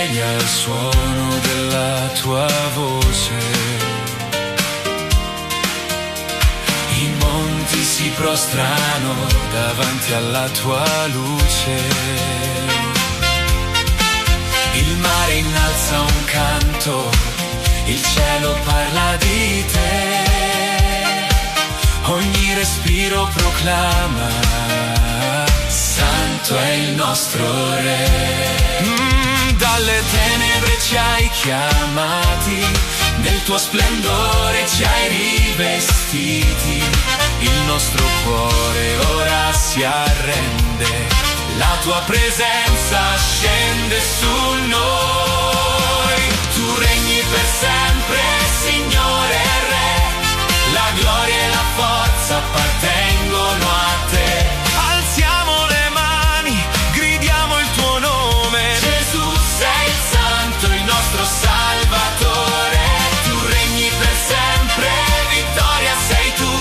sveglia il suono della tua voce. I monti si prostrano davanti alla tua luce. Il mare innalza un canto, il cielo parla di te. Ogni respiro proclama: Santo è il nostro Re. Dalle tenebre ci hai chiamati, nel tuo splendore ci hai rivestiti. Il nostro cuore ora si arrende, la tua presenza scende su noi. Tu regni per sempre, Signore Re, la gloria e la forza appartengono a te. Alziamo le mani, gridiamo il tuo nome. Gesù sei il Santo, il nostro Salvatore. Tu regni per sempre, vittoria sei tu.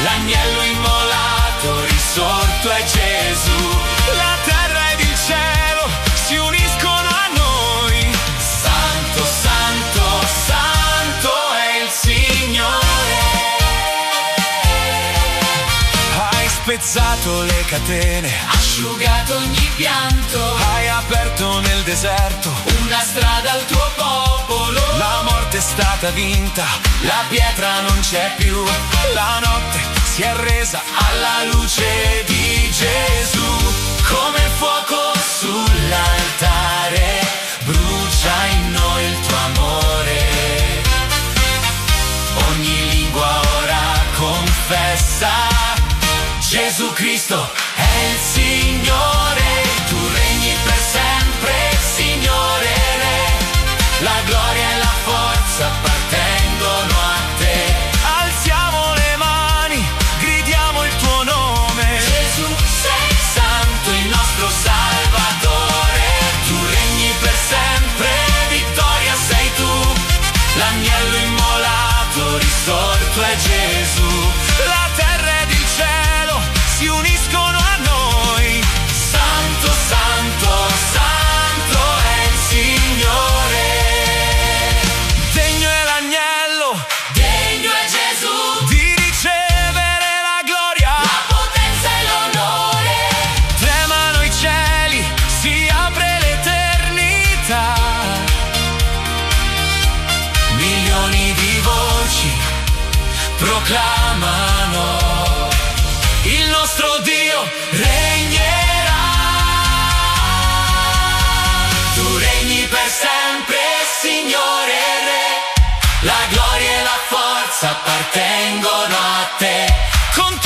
L'agnello immolato, risorto è Gesù. La terra ed il cielo si uniscono a noi. Santo, Santo, Santo è il Signore. Hai spezzato le catene, asciugato ogni pianto. Hai aperto nel deserto una strada al tuo popolo. La morte è stata vinta, la pietra non c'è più. La notte si è resa alla luce di Gesù. Come fuoco sull'altare, brucia in noi il tuo amore. Ogni lingua ora confessa: Gesù Cristo è il Signore. Tu regni per sempre, Signore Re, la gloria e la forza appartengono a te. Alziamo le mani, gridiamo il tuo nome. Gesù sei Santo, il nostro Salvatore. Tu regni per sempre, vittoria sei tu. L'agnello immolato, risorto è Gesù. La terra ed il cielo si uniscono a noi. Santo, Santo, Santo è il Signore. Degno è l'agnello, degno è Gesù di ricevere la gloria, la potenza e l'onore. Tremano i cieli, si apre l'eternità. Milioni di voci proclamano: il nostro Dio regnerà. Tu regni per sempre, Signore Re, la gloria e la forza appartengono a te. Con